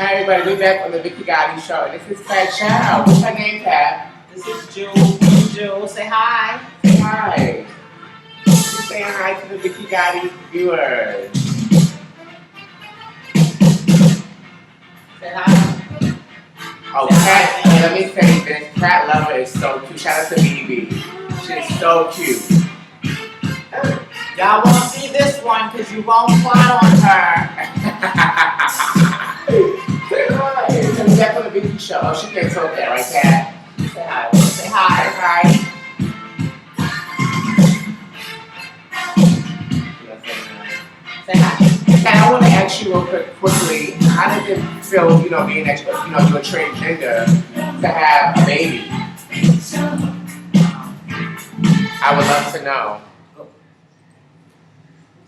Hi everybody, we back on the Vicky Gottii show, and this is Cat Shout. What's her name, Cat? This is Jules. Jules, say hi. Say hi. She's saying hi to the Vicky Gottii viewers. Say hi. Oh, Cat, let me say this. Cat Lover is so cute. Shout out to BB. She's so cute. Y'all won't see this one because you won't plot on her. Say hi. So we back on the Vicky show. Oh, she can't talk that, right, Cat? Say hi. Say hi. Say hi. Say hi. Cat, I want to ask you real quickly, how does it feel, being that, you're a transgender, to have a baby? I would love to know.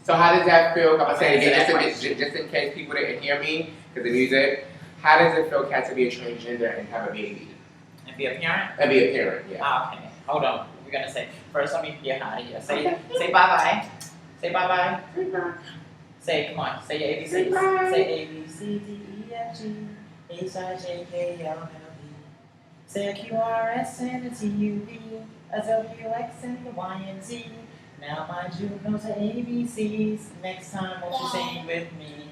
So how does that feel? I'm going to say it again, just in case people didn't hear me, because the music. How does it feel, Cat, to be a transgender and have a baby? And be a parent? And be a parent, yeah. Okay. Hold on. We're going to say, first let me get out of here. Say bye-bye. Say bye-bye. Bye-bye. Say, come on. Say your ABCs. Bye-bye. Say A, B, C, D, E, F, G, H, I, J, K, L, M, N, O, P. Say Q, R, S, and a T, U, V, a W, X, and the Y, and Z. Now mind you, those are ABCs. Next time, won't you sing with me?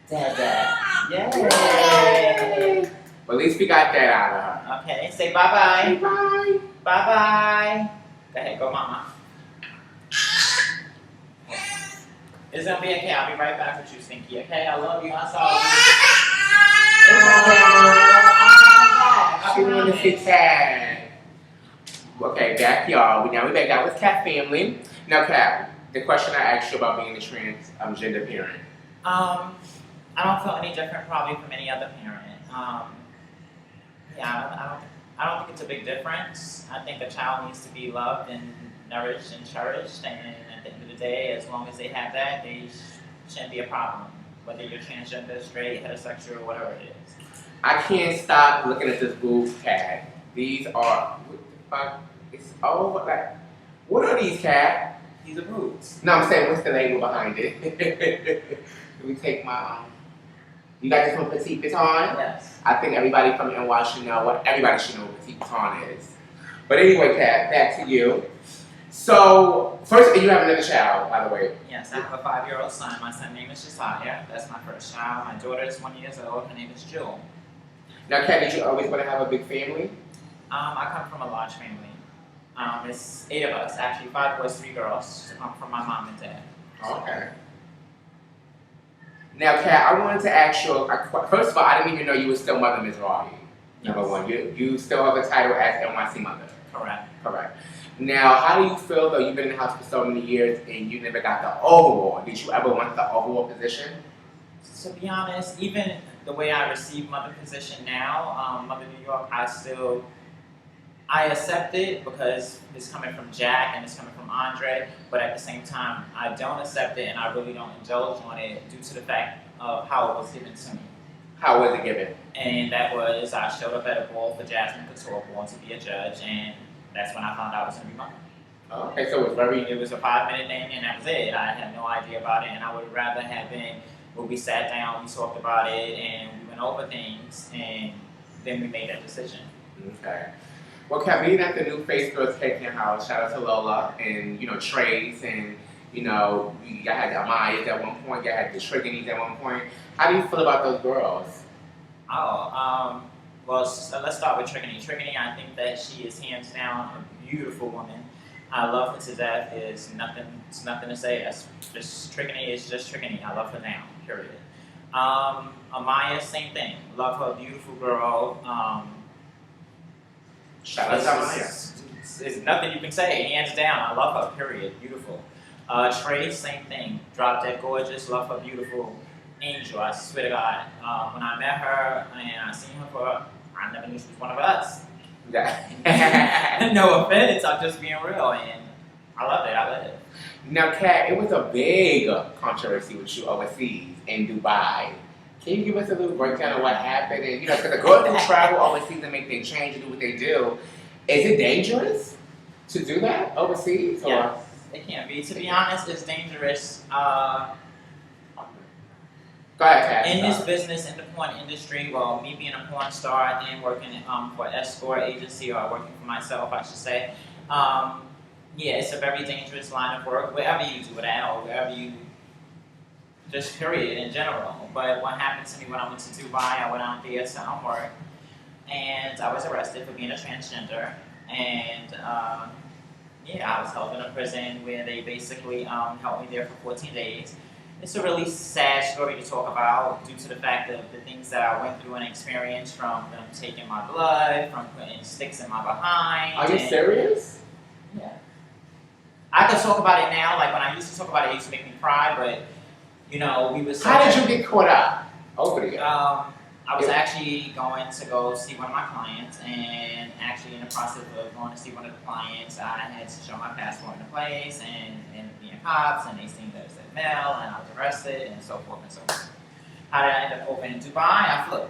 Dada. Yay! Well, at least we got that out of her. Okay, say bye-bye. Bye. Bye-bye. Go ahead, go mama. It's gonna be okay. I'll be right back with you, Stinky. Okay? I love you. I saw you. She wanted to see Cat. Okay, back y'all. Now we back. That was Cat family. Now, Cat, the question I asked you about being a transgender parent. I don't feel any different probably from any other parent. I don't think it's a big difference. I think a child needs to be loved and nourished and cherished, and at the end of the day, as long as they have that, they shouldn't be a problem. Whether you're transgender, straight, heterosexual, whatever it is. I can't stop looking at this booth, Cat. These are, what the fuck? It's all like, what are these, Cat? These are boots. No, I'm saying, what's the label behind it? Let me take my, you got this from Petite Baton? Yes. I think everybody from NY should know what Petite Baton is. But anyway, Cat, back to you. So, first, you have another child, by the way. Yes, I have a 5-year-old son. My son's name is Josiah. That's my first child. My daughter is 1 year old. Her name is Jill. Now, Cat, did you always want to have a big family? I come from a large family. It's 8 of us, actually 5 boys, 3 girls. From my mom and dad. Okay. Now, Cat, I wanted to ask you, first of all, I didn't even know you were still Mother Mizrahi. Number one, you still have a title as NYC Mother. Correct. Correct. Now, how do you feel, though, you've been in the house for so many years and you never got the overall? Did you ever want the overall position? To be honest, even the way I receive Mother position now, Mother New York, I accept it because it's coming from Jack and it's coming from Andre, but at the same time, I don't accept it and I really don't indulge on it due to the fact of how it was given to me. How was it given? And that was, I showed up at a ball for Jasmine Couture Ball to be a judge, and that's when I found out I was going to be Mother. Oh, okay, so it was a 5-minute thing and that was it. I had no idea about it, and I would rather have been where we sat down, we talked about it, and we went over things, and then we made that decision. Okay. Well, Cat, being that the new face girls taking your house, shout out to Lola and, Trace and, you had the Amayas at one point, you had the Trigonies at one point. How do you feel about those girls? Well, let's start with Trigony. Trigony, I think that she is hands down a beautiful woman. I love her to death. It's nothing to say. Trigony is just Trigony. I love her now, period. Amaya, same thing. Love her, beautiful girl. Shout out to Amaya. There's nothing you can say. Hands down, I love her, period. Beautiful. Trace, same thing. Drop dead gorgeous. Love her, beautiful. Angel, I swear to God. When I met her and I seen her I never knew she was one of us. No offense, I'm just being real, and I love it. Now, Cat, it was a big controversy with you overseas in Dubai. Can you give us a little breakdown of what happened? And because the girls who travel overseas and make their change and do what they do, is it dangerous to do that overseas? Yes, it can be. To be honest, it's dangerous. Go ahead, Kat. In this business, in the porn industry, well, me being a porn star and working for an escort agency, or working for myself, I should say, yeah, it's a very dangerous line of work, wherever you do it at, or wherever you, just period, in general. But what happened to me when I went to Dubai, I went out there to work, and I was arrested for being a transgender, and yeah, I was held in a prison where they basically held me there for 14 days. It's a really sad story to talk about due to the fact of the things that I went through and experienced, from them taking my blood, from putting sticks in my behind. Are you serious? Yeah. I can talk about it now. Like when I used to talk about it, it used to make me cry, but you know, we was. How did you get caught up over there? I was actually going to go see one of my clients, and actually in the process of going to see one of the clients, I had to show my passport in the place, and being cops, and they seen that it said male, and I was arrested, and so forth and so forth. How did I end up over in Dubai? I flew.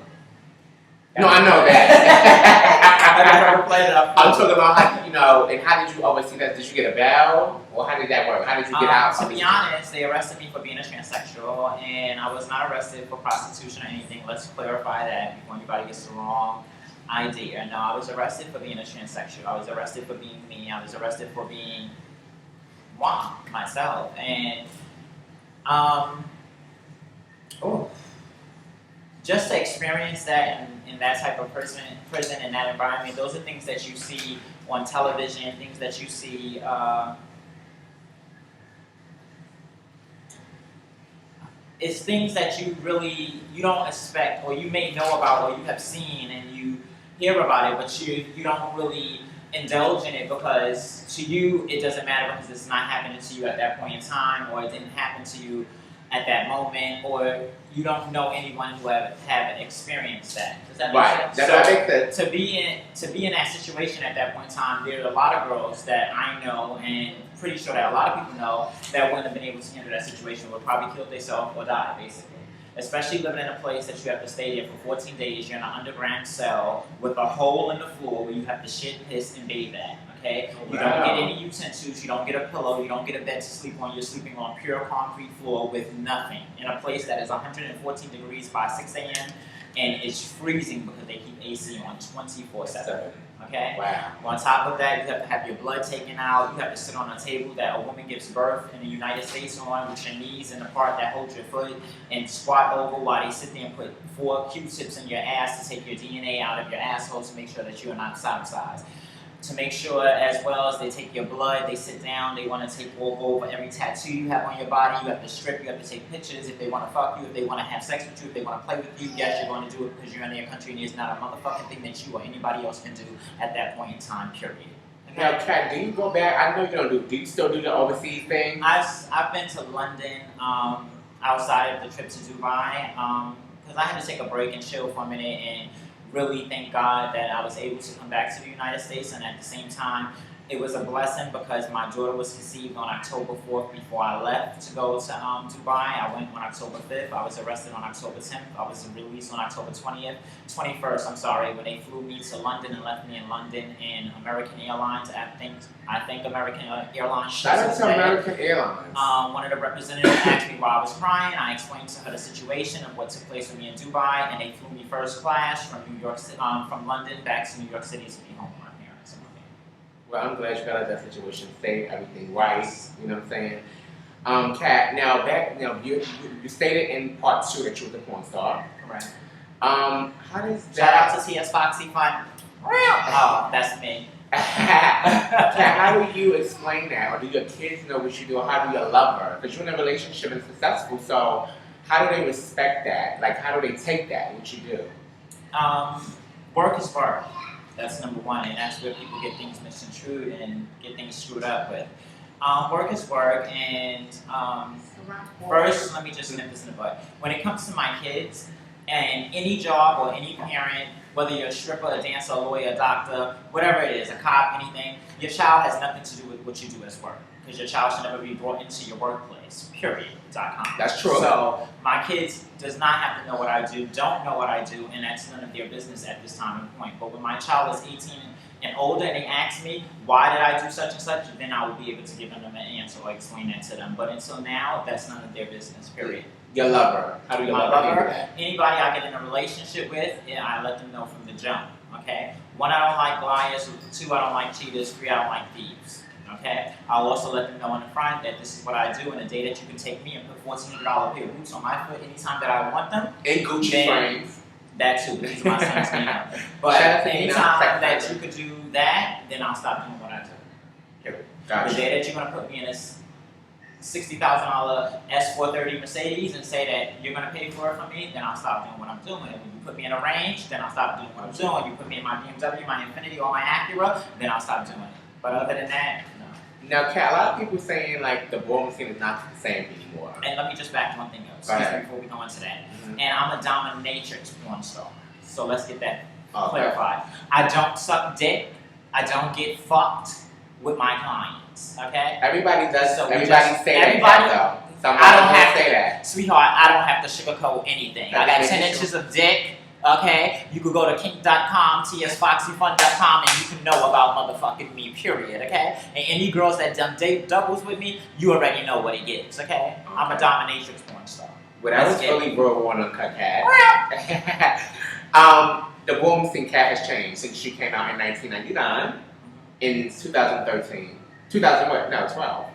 No, I know that. I never played it up. I'm talking about how, you know, and how did you oversee that? Did you get a bail, or how did that work? How did you get out? To be honest, they arrested me for being a transsexual, and I was not arrested for prostitution or anything. Let's clarify that before anybody gets the wrong idea. No, I was arrested for being a transsexual. I was arrested for being me. I was arrested for being myself, and just to experience that in that type of prison, in that environment, those are things that you see on television, things that you see. It's things that you don't expect, or you may know about, or you have seen and you hear about it, but you don't really indulge in it, because to you it doesn't matter, because it's not happening to you at that point in time, or it didn't happen to you at that moment, or you don't know anyone who have experienced that. Does that make sense? Right. To be in that situation at that point in time, there are a lot of girls that I know, and pretty sure that a lot of people know, that wouldn't have been able to handle that situation, would probably kill themselves or die, basically. Especially living in a place that you have to stay there for 14 days. You're in an underground cell with a hole in the floor where you have to shit, piss, and bathe at. Okay? You don't get any utensils, you don't get a pillow, you don't get a bed to sleep on. You're sleeping on pure concrete floor with nothing in a place that is 114 degrees by 6 a.m. and it's freezing because they keep AC on 24/7. Okay? Wow. On top of that, you have to have your blood taken out. You have to sit on a table that a woman gives birth in the United States on, with your knees in the part that holds your foot, and squat over while they sit there and put 4 Q-tips in your ass to take your DNA out of your asshole to make sure that you are not circumcised. To make sure, as well as they take your blood, they sit down, they want to walk over every tattoo you have on your body. You have to strip, you have to take pictures. If they want to fuck you, if they want to have sex with you, if they want to play with you, yes, you're going to do it because you're in their country, and it's not a motherfucking thing that you or anybody else can do at that point in time, period. Okay? Now, Kat, do you go back? I know you don't do you still do the overseas thing? I've been to London outside of the trip to Dubai because I had to take a break and chill for a minute, and really thank God that I was able to come back to the United States. And at the same time, it was a blessing because my daughter was conceived on October 4th before I left to go to Dubai. I went on October 5th. I was arrested on October 10th. I was released on October 21st, I'm sorry, when they flew me to London and left me in London in American Airlines. I think American Airlines. Shout out to American Airlines. One of the representatives asked me why I was crying. I explained to her the situation of what took place with me in Dubai, and they flew me first class from from London back to New York City to be home with my parents. Well, I'm glad you got out of that situation, say everything right. You know what I'm saying? Kat, now you stated in part 2 that you were the porn star. Correct. How does that? Shout out to TS Foxy Fun. Oh, that's me. Kat, how do you explain that? Or do your kids know what you do? Or how do you love her? Because you're in a relationship and successful, so how do they respect that? Like, how do they take that, what you do? Work is work. That's number one, and that's where people get things misconstrued and get things screwed up with. Work is work, and first, let me just nip this in the bud. When it comes to my kids, and any job or any parent, whether you're a stripper, a dancer, a lawyer, a doctor, whatever it is, a cop, anything, your child has nothing to do with what you do as work. Because your child should never be brought into your workplace, period.com. That's true. So my kids does not have to know what I do, don't know what I do, and that's none of their business at this time and point. But when my child is 18 and older and they ask me, why did I do such and such, then I will be able to give them an answer or explain that to them. But until now, that's none of their business, period. Your lover. How do your My lover handle lover, that? anybody I get in a relationship with, I let them know from the jump, okay? 1, I don't like liars. 2, I don't like cheaters. 3, I don't like thieves, okay? I'll also let them know in the front that this is what I do, and the day that you can take me and put $1,400 pair of boots on my foot anytime that I want them. In Gucci frames. That too, these are my son's name. But anytime that you could do that, then I'll stop doing what I do. Period. Gotcha. The day that you're gonna put me in this $60,000 S430 Mercedes and say that you're gonna pay for it for me, then I'll stop doing what I'm doing. When you put me in a range, then I'll stop doing what I'm doing. You put me in my BMW, my Infiniti, or my Acura, then I'll stop doing it. But other than that, no. Now, Kat, a lot of people saying like the ballroom scene is not the same anymore. And let me just back one thing up, before we go into that. And I'm a dominatrix porn star. So let's get that clarified. I don't suck dick. I don't get fucked with my clients. Okay? Everybody does. So everybody say everybody, that though. Somebody I don't have say to, that. Sweetheart, I don't have to sugarcoat anything. I got 10 inches of dick. Okay, you could go to kink.com, tsfoxyfun.com, and you can know about motherfucking me, period, okay? And any girls that done date doubles with me, you already know what it gets, okay? I'm a dominatrix porn star. Well, that was really real one uncut, Kat. The ballroom scene, Kat, has changed since she came out in 1999. In 2013. 2000 what? No, 12.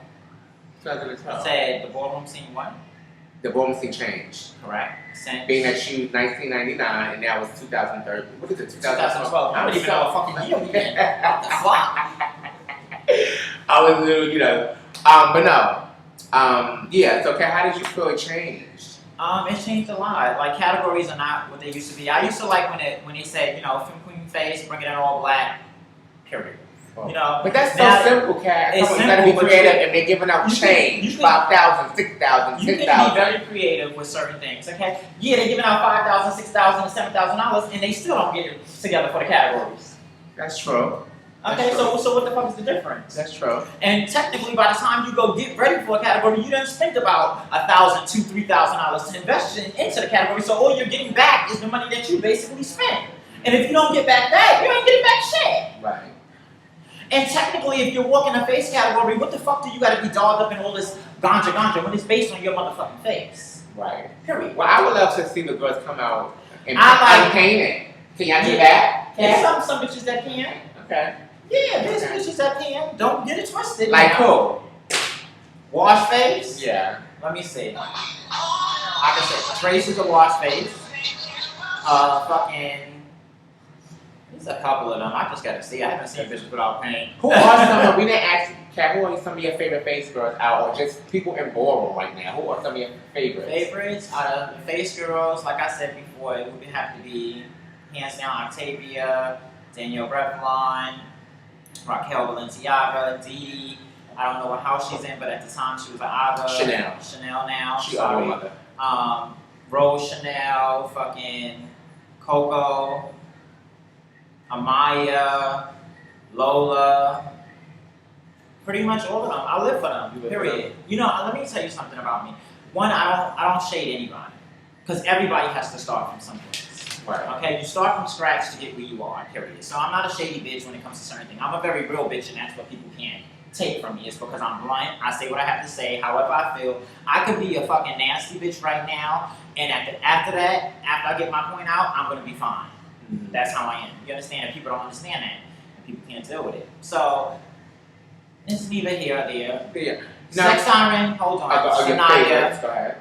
2012. Said the ballroom scene what? The ballroom scene changed. Correct. Since being that she was 1999 and now it's 2013. What is it? 2012. I don't even know what fucking year we in. What the fuck? I was a little, but no. Yeah, so Kat, how did you feel it changed? It changed a lot. Like, categories are not what they used to be. I used to like when they said, film queen face, bring it in all black, period. But that's so simple, Kat. It's simple, simple, you gotta be but creative, and they're giving out change. 5,000, 6,000, You 10,000. can be very creative with certain things, okay? Yeah, they're giving out $5,000, $6,000, and $7,000, and they still don't get it together for the categories. That's true. Okay, so what the fuck is the difference? That's true. And technically, by the time you go get ready for a category, you done spent about $1,000, $2,000, $3,000 to invest into the category. So all you're getting back is the money that you basically spent. And if you don't get back that, you ain't getting back shit. Right. And technically, if you're walking a face category, what the fuck do you gotta be dolled up in all this ganja when it's based on your motherfucking face? Right. Period. Well, I would love to see the girls come out and paint it. Can y'all do that? Yeah, some bitches that can. Okay. Yeah, there's bitches that can. Don't get it twisted. Like who? Wash face? Yeah. Let me see. I can say Trace is a wash face. There's a couple of them. I just gotta see. I haven't seen bitches without paint. Who are some of, we didn't ask, Kat, who are some of your favorite face girls out, or just people in ballroom right now? Who are some of your favorites? Favorites? Out of the face girls, like I said before, it would have to be hands down Octavia, Danielle Revlon, Raquel Balenciaga, Dee. I don't know what house she's in, but at the time she was an Aga. Chanel now. She Coco Mother. Rose Chanel, fucking Coco, Amaya, Lola. Pretty much all of them. I live for them. Period. Let me tell you something about me. One, I don't shade anybody, because everybody has to start from someplace. Right. Okay, you start from scratch to get where you are, period. So I'm not a shady bitch when it comes to certain things. I'm a very real bitch, and that's what people can't take from me. It's because I'm blunt. I say what I have to say, however I feel. I could be a fucking nasty bitch right now, and after I get my point out, I'm gonna be fine. Mm-hmm. That's how I am. You understand? And people don't understand that, and people can't deal with it. So it's neither here or there. Yeah. Sex siren, hold on. Shania, go ahead.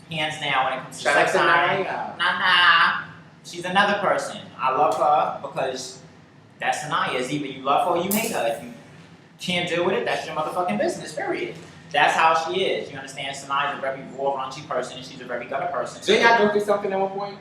Hands down when it comes to Shout out sex to siren. Naya. Nah. She's another person. I love her because that's Sanaya. It's either you love her or you hate her. If you can't deal with it, that's your motherfucking business, period. That's how she is. You understand? Sanaya's a very raw, raunchy person, and she's a very gutter person. Didn't y'all go through something at one point?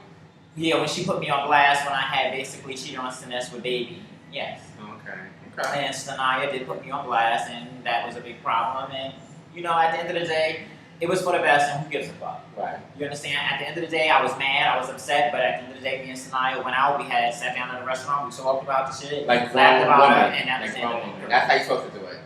Yeah, when she put me on blast when I had basically cheated on Sinest with Baby. Yes. Okay. And Sanaya did put me on blast, and that was a big problem. And, at the end of the day, it was for the best, and who gives a fuck? Right. You understand? At the end of the day, I was mad, I was upset, but at the end of the day, me and Sanaya went out, we had sat down at a restaurant, we talked about the shit, like laughed about woman. it, and that was the end of it. That's how you're supposed to do it.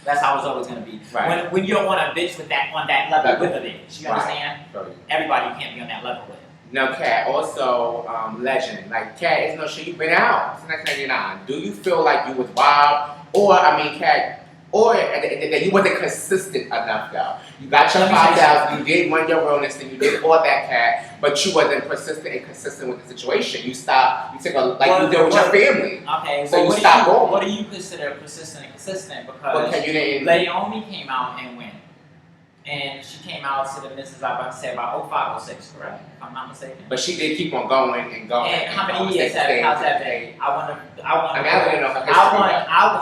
That's how it's always going to be. Right. When you're on a bitch on that level with a bitch, you understand? Right. Everybody you can't be on that level with. Now, Kat, also legend. Like, Kat, it's no shit. You've been out since 1999. Do you feel like you was wild, or Kat, or that you wasn't consistent enough though? You got your 5,000, you did run your Realness, and you did all that, Kat, but you wasn't persistent and consistent with the situation. You stopped. You took you did with your family. Okay, so you stopped going. What do you consider persistent and consistent? Because you didn't. Naomi came out and went. And she came out to the Mrs. I about to say about 05, 06, correct? If I'm not mistaken. But she did keep on going and going. And how many years how's that been? I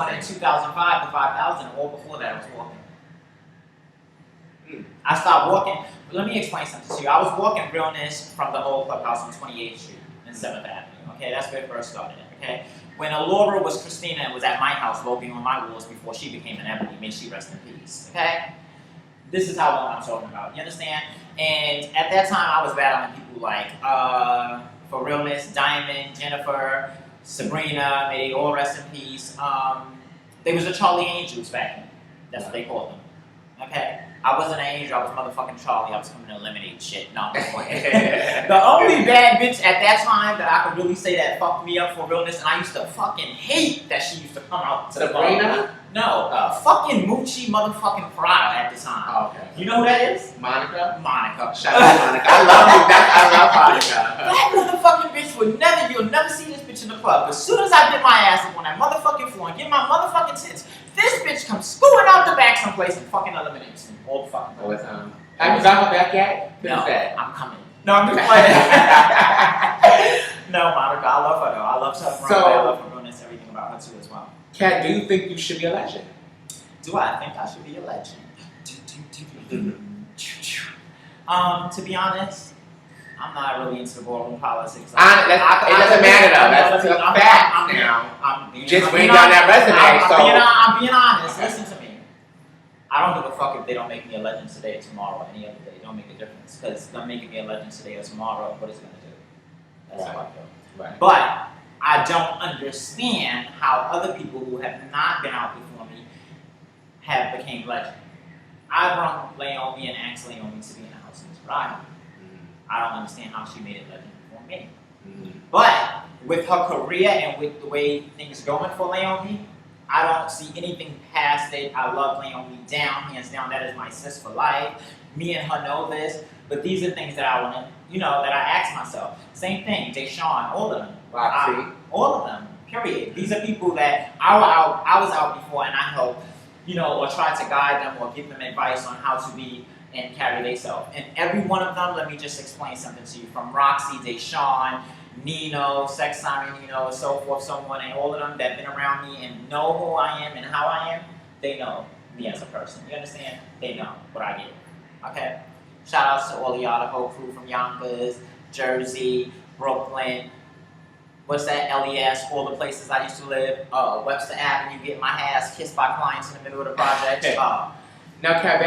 won in 2005 to 5,000. All before that, I was walking. I stopped walking. Let me explain something to you. I was walking Realness from the old clubhouse on 28th Street and 7th Avenue. Okay, that's where it first started. Okay, when Alora was Christina and was at my house, voting on my walls before she became an Ebony. May she rest in peace. Okay. This is how long I'm talking about. You understand? And at that time, I was battling people like, for Realness, Diamond, Jennifer, Sabrina, may they all rest in peace. There was the Charlie Angels back then. That's what they called them. Okay? I wasn't an angel, I was motherfucking Charlie. I was coming to eliminate shit. No, I'm just playing. The only bad bitch at that time that I could really say that fucked me up for Realness, and I used to fucking hate that she used to come out to the bar. No, fucking Moochie motherfucking Prada at the time. Oh, okay. You know who that is? Monica. Shout out to Monica. I love Monica. That motherfucking bitch you'll never see this bitch in the club. As soon as I get my ass up on that motherfucking floor and get my motherfucking tits, this bitch comes scooting out the back someplace and fucking eliminates me. All the fucking time. Have you got her back yet? No, I'm coming. No, I'm just playing. No, Monica, I love her though. I love her. I love her Realness, everything about her too as well. Kat, do you think you should be a legend? Do I think I should be a legend? To be honest, I'm not really into the ballroom politics. It doesn't matter though. That's a fact now. You just went down that resume. I'm being honest. Listen to me. I don't give a fuck if they don't make me a legend today or tomorrow or any other day. It don't make a difference. Because them making me a legend today or tomorrow, what is it going to do? That's how I feel. Right. But I don't understand how other people who have not been out before me have became legend. I brought Naomi and asked Naomi to be in the house in Mizrahi. I don't understand how she made it legend before me. But with her career and with the way things going for Naomi, I don't see anything past it. I love Naomi hands down. That is my sis for life. Me and her know this, but these are things that I want to, that I ask myself. Same thing, Deshaun, all of them. All of them, period. These are people that I was out before and I helped, or try to guide them or give them advice on how to be and carry themselves. And every one of them, let me just explain something to you. From Roxy, Deshaun, Nino, Sex Siren, and so forth, someone, and all of them that have been around me and know who I am and how I am, they know me as a person. You understand? They know what I get. Okay? Shout outs to all of y'all, the whole crew from Yonkers, Jersey, Brooklyn, what's that, LES, all the places I used to live, Webster Avenue, getting my ass kissed by clients in the middle of the project. Now, Kat,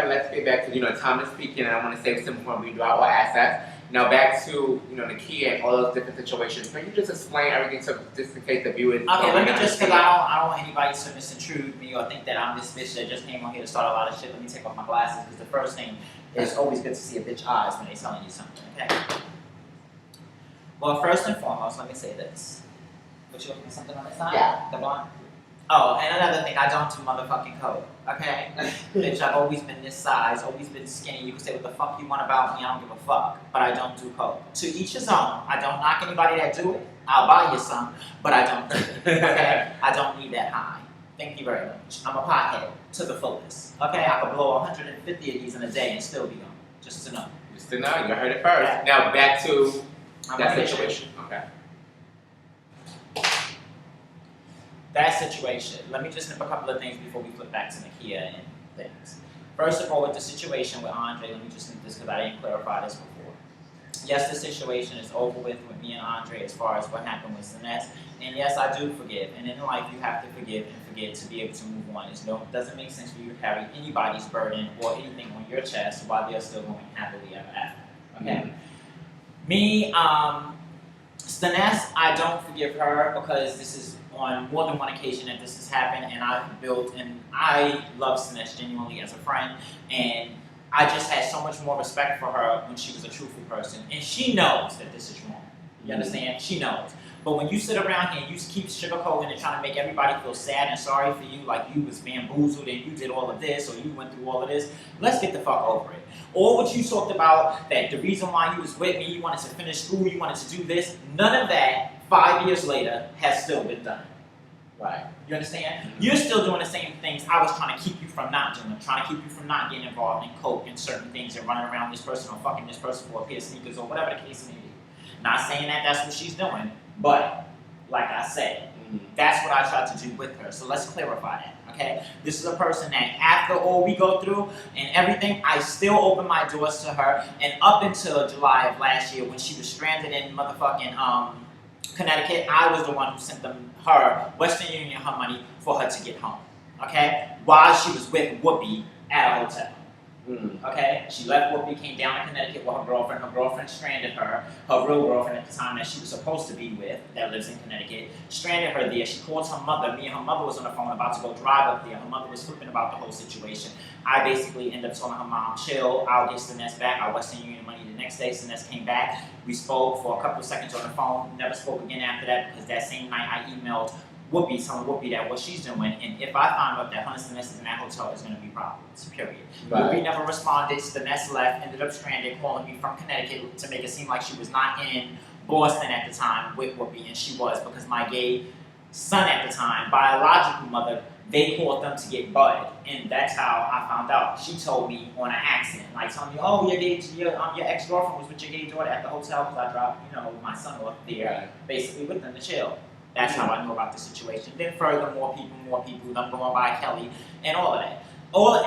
let's get back to, time is speaking, and I want to say something before we do our assets. Now, back to, the key and all those different situations. Can you just explain everything just in case the viewers... Okay, let me just, because I don't want anybody to misintrude me or think that I'm this bitch that just came on here to start a lot of shit. Let me take off my glasses, because the first thing is always good to see a bitch eyes when they're telling you something, okay? Well, first and foremost, let me say this. What, you looking for something on the side? Yeah. The blonde? Oh, and another thing, I don't do motherfucking coke, okay? Bitch, I've always been this size, always been skinny. You can say what the fuck you want about me, I don't give a fuck. But I don't do coke. To each his own. I don't knock anybody that do it. I'll buy you some, but I don't do it, okay? I don't need that high. Thank you very much. I'm a pothead to the fullest, okay? I could blow 150 of these in a day and still be gone, just to know. Just to know, you heard it first. Yeah. Now, back to that situation. Okay. That situation, let me just nip a couple of things before we flip back to Nakia and things. First of all, with the situation with Andre, let me just nip this because I didn't clarify this before. Yes, the situation is over with me and Andre as far as what happened with Sinette. And yes, I do forgive. And in life, you have to forgive and forget to be able to move on. It doesn't make sense for you to carry anybody's burden or anything on your chest while they're still going happily ever after. Okay? Me, Sinette, I don't forgive her because this is on more than one occasion that this has happened, and I love Sinette genuinely as a friend, and I just had so much more respect for her when she was a truthful person. And she knows that this is wrong. You understand? She knows. But when you sit around here and you keep sugarcoating and trying to make everybody feel sad and sorry for you, like you was bamboozled and you did all of this or you went through all of this, let's get the fuck over it. Or what you talked about, that the reason why you was with me, you wanted to finish school, you wanted to do this, none of that 5 years later has still been done. Right. You understand? You're still doing the same things I was trying to keep you from not doing. Trying to keep you from not getting involved in coke and certain things and running around this person or fucking this person for a pair of sneakers or whatever the case may be. Not saying that that's what she's doing, but like I said, that's what I tried to do with her. So let's clarify that, okay? This is a person that after all we go through and everything, I still open my doors to her. And up until July of last year when she was stranded in motherfucking Connecticut, I was the one who sent her Western Union her money for her to get home, okay? While she was with Whoopi at a hotel. Okay, she left Whoopi, came down to Connecticut with her girlfriend. Her girlfriend stranded her. Her real girlfriend at the time that she was supposed to be with, that lives in Connecticut, stranded her there. She called her mother. Me and her mother was on the phone about to go drive up there. Her mother was flipping about the whole situation. I basically ended up telling her mom, chill, I'll get Sinez back. I Western Union money the next day. Sinez came back. We spoke for a couple of seconds on the phone. Never spoke again after that because that same night I emailed Whoopi, telling Whoopi that what she's doing, and if I find out that Sinez is in that hotel, there's going to be problems, period. Right. Whoopi never responded, Sinez left, ended up stranded, calling me from Connecticut to make it seem like she was not in Boston at the time with Whoopi, and she was, because my gay son at the time, biological mother, they called them to get Bud, and that's how I found out. She told me on an accent, like telling me, oh, your ex-girlfriend was with your gay daughter at the hotel because I dropped, my son off there, basically with them to chill. That's how I knew about the situation. Then further, more people, them going by Kelly, and all of that.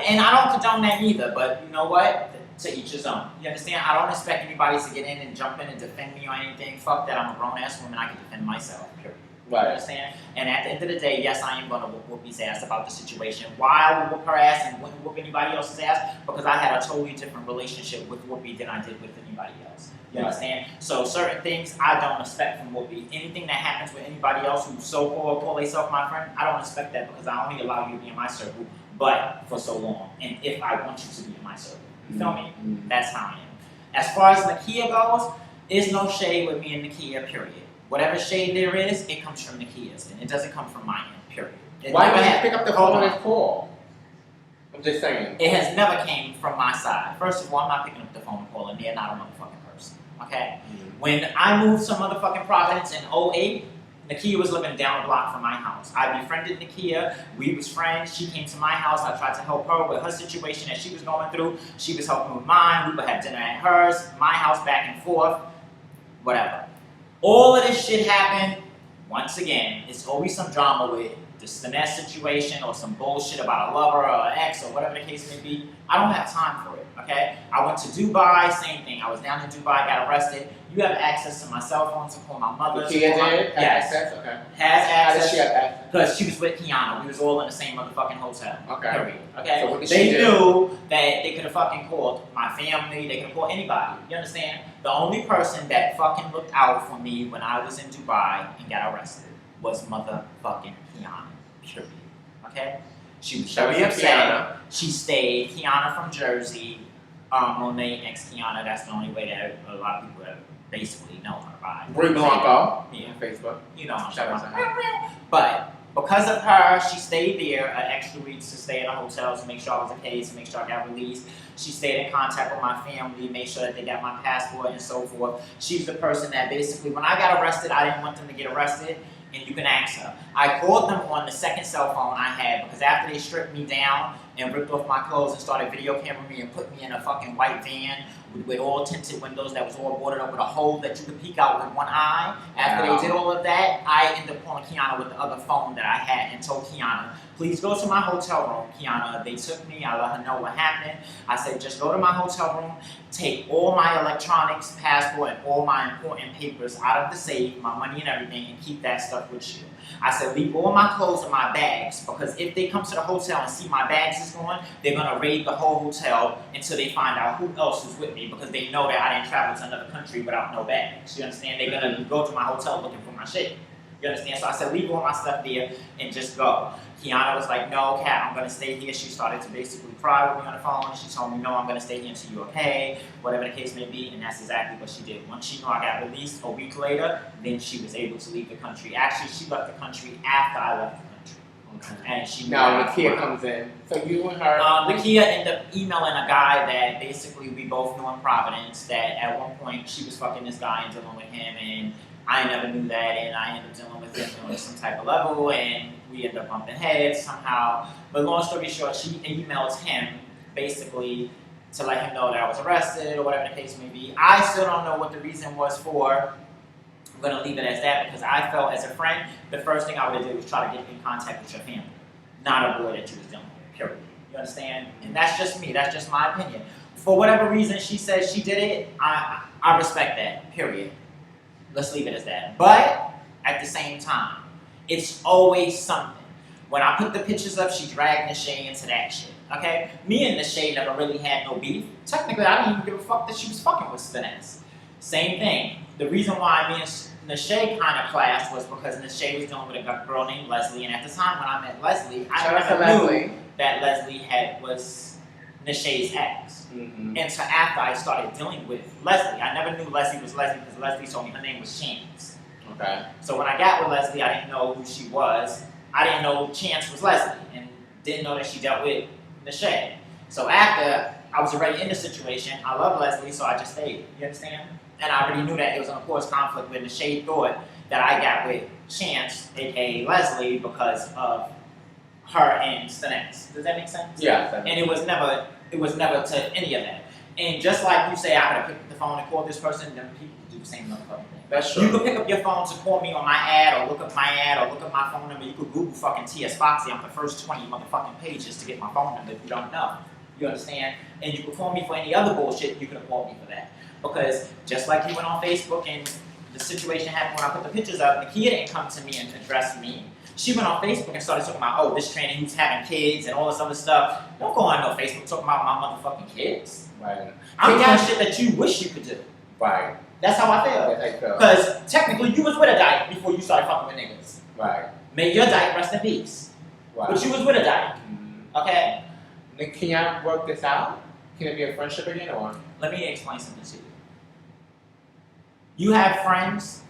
And I don't condone that either, but you know what? To each his own. You understand? I don't expect anybody to get in and jump in and defend me or anything. Fuck that, I'm a grown-ass woman, I can defend myself, period. Right. You understand? And at the end of the day, yes, I am going to whoop Whoopi's ass about the situation. Why I would whoop her ass and wouldn't whoop anybody else's ass? Because I had a totally different relationship with Whoopi than I did with anybody else. You understand? So certain things I don't expect from Whoopi. Anything that happens with anybody else who so-called call themselves my friend, I don't expect that because I only allow you to be in my circle, but for so long. And if I want you to be in my circle. You feel me? That's how I am. As far as Nakia goes, there's no shade with me and Nakia, period. Whatever shade there is, it comes from Nakia's, and it doesn't come from my end, period. Why did you pick up the phone and call? I'm just saying. It has never came from my side. First of all, I'm not picking up the phone and calling. They're not a motherfucking person, okay? When I moved to motherfucking Providence in 2008, Nakia was living down the block from my house. I befriended Nakia. We was friends. She came to my house. I tried to help her with her situation that she was going through. She was helping with mine. We would have dinner at hers, my house, back and forth, whatever. All of this shit happened. Once again, it's always some drama with the Sinez situation or some bullshit about a lover or an ex or whatever the case may be. I don't have time for it, okay? I went to Dubai, same thing. I was down in Dubai, got arrested. You have access to my cell phone to call my mother. Nakia did? Yes. Access? Okay. Has access. How did she have access? Because she was with Kiana. We was all in the same motherfucking hotel. Okay. Period. Okay? So what did they she do? knew that they could have fucking called my family. They could have called anybody. You understand? The only person that fucking looked out for me when I was in Dubai and got arrested was motherfucking Kiana. Period. Okay? She was very upset. She stayed. Kiana from Jersey. Monet ex Kiana. That's the only way that a lot of people basically know her by. Brie Blanco. Yeah. On Facebook. You know, Shout out to her. But because of her, she stayed there an extra week to stay in a hotel to make sure I was okay, to make sure I got released. She stayed in contact with my family, made sure that they got my passport and so forth. She's the person that basically, when I got arrested, I didn't want them to get arrested. And you can ask her. I called them on the second cell phone I had because after they stripped me down and ripped off my clothes and started video cameraing me and put me in a fucking white van with all tinted windows that was all boarded up with a hole that you could peek out with one eye. After they did all of that, I ended up calling Kiana with the other phone that I had and told Kiana, please go to my hotel room, Kiana. They took me, I let her know what happened. I said, just go to my hotel room, take all my electronics, passport, and all my important papers out of the safe, my money and everything, and keep that stuff with you. I said, leave all my clothes in my bags, because if they come to the hotel and see my bags is gone, they're going to raid the whole hotel until they find out who else is with me, because they know that I didn't travel to another country without no bags. You understand? They're going to go to my hotel looking for my shit. You understand? So I said, leave all my stuff there and just go. Kiana was like, no, Kat, I'm going to stay here. She started to basically cry with me on the phone. She told me, no, I'm going to stay here until you're okay, whatever the case may be. And that's exactly what she did. Once she knew I got released a week later, then she was able to leave the country. Actually, she left the country after I left the country. Okay. And she now Nakia comes in. So you and her. Nakia ended up emailing a guy that basically we both knew in Providence that at one point she was fucking this guy and dealing with him, and I never knew that, and I ended up dealing with him on some type of level, and we ended up bumping heads somehow. But long story short, she emails him basically to let him know that I was arrested or whatever the case may be. I still don't know what the reason was for. I'm going to leave it as that because I felt as a friend, the first thing I would have did was try to get in contact with your family, not a boy that you was dealing with, period. You understand? And that's just me. That's just my opinion. For whatever reason she says she did it, I respect that, period. Let's leave it as that. But at the same time, it's always something. When I put the pictures up, she dragged NYC into that shit. Okay? Me and NYC never really had no beef. Technically, I didn't even give a fuck that she was fucking with Finesse. Same thing. The reason why me and NYC kind of clashed was because NYC was dealing with a girl named Leslie, and at the time when I met Leslie, I never knew that Leslie was NYC's ex. Mm-hmm. And so after I started dealing with Leslie, I never knew Leslie was Leslie because Leslie told me her name was Chance. Okay. So when I got with Leslie, I didn't know who she was. I didn't know Chance was Leslie, and didn't know that she dealt with NYC. So after I was already in the situation, I love Leslie, so I just stayed. You understand? And I already knew that it was an of course conflict with NYC thought that I got with Chance, aka Leslie, because of her and Stanex. Does that make sense? Yeah. And it was never to any of that. And just like you say, I could have picked up the phone and called this person, then people do the same motherfucking thing. That's true. You could pick up your phone to call me on my ad, or look up my ad, or look up my phone number. You could Google fucking T.S. Foxy on the first 20 motherfucking pages to get my phone number if you don't know. You understand? And you could call me for any other bullshit, you could have called me for that. Because just like you went on Facebook and the situation happened when I put the pictures up, Nakia didn't come to me and address me. She went on Facebook and started talking about, oh, this trainer who's having kids and all this other stuff. Don't go on no Facebook talking about my motherfucking kids. Right. I'm doing shit that you wish you could do. Right. That's how I feel. Because technically you was with a dyke before you started fucking with niggas. Right. May your dyke rest in peace. Right. But you was with a dyke. Mm-hmm. Okay? Can y'all work this out? Can it be a friendship again or? Let me explain something to you. You have friends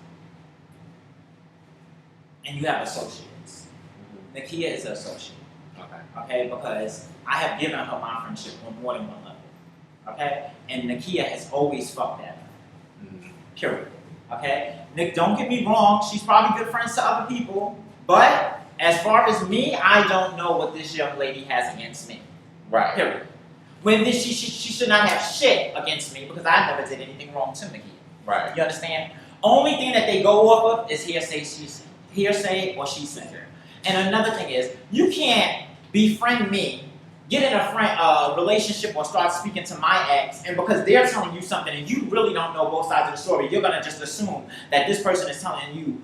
and you have associates. Mm-hmm. Nakia is an associate. Okay, because I have given her my friendship on more than one level. Okay? And Nakia has always fucked that. Mm-hmm. Period. Okay? Nick, don't get me wrong, she's probably good friends to other people, but as far as me, I don't know what this young lady has against me. Right. Period. When she should not have shit against me because I never did anything wrong to Nakia. Right. You understand? Only thing that they go off of is hearsay or she said. And another thing is, you can't befriend me, get in a relationship or start speaking to my ex, and because they're telling you something and you really don't know both sides of the story, you're gonna just assume that this person is telling you,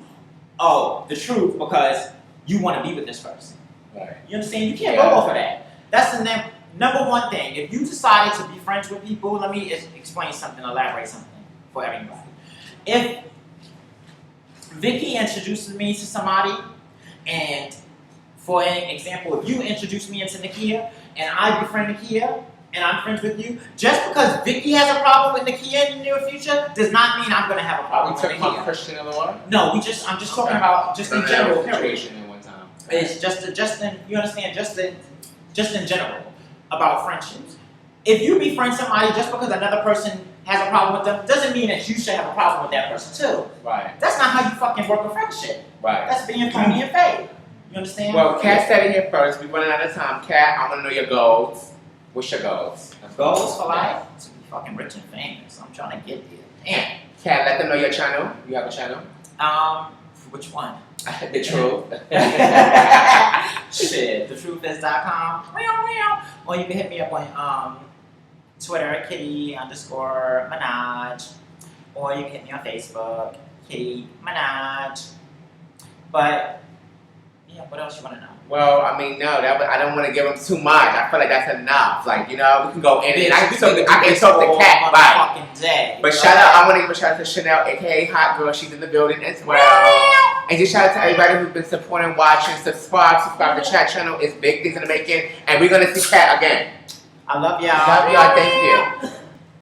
oh, the truth because you want to be with this person. Right. You understand? You can't go off of that. That's the number one thing. If you decided to be friends with people, let me explain something, elaborate something for everybody. If Vicky introduces me to somebody, and for an example, if you introduce me into Nakia, and I befriend Nakia, and I'm friends with you, just because Vicky has a problem with Nakia in the near future, does not mean I'm going to have a problem with Nakia. Christian in the water? No, I'm just talking about just in general. In one time. It's just in, you understand, just in general about friendships. If you befriend somebody just because another person has a problem with them, doesn't mean that you should have a problem with that person too. Right. That's not how you fucking work a friendship. Right. That's being phony and fake. You understand? Well, Kat said it here first. We're running out of time. Kat, I want to know your goals. What's your goals? Goals for life? To be fucking rich and famous. I'm trying to get there. Damn. Kat, let them know your channel. You have a channel? Which one? The Truth. Shit. TheTruthIs.com. Or you can hit me up on Twitter, KiTTy_MiNaJ. Or you can hit me on Facebook, KiTTy MiNaJ. But yeah, What else you want to know? Well, I mean, no, I don't want to give them too much. I feel like that's enough. Like, you know, we can go in and I can talk the cat, right? But shout out, I want to give a shout out to Chanel, aka Hot Girl. She's in the building as well. And just shout out to everybody who's been supporting, watching, subscribe to the chat channel. It's big things in the making. And we're going to see Cat again. I love y'all. Love y'all. Thank you.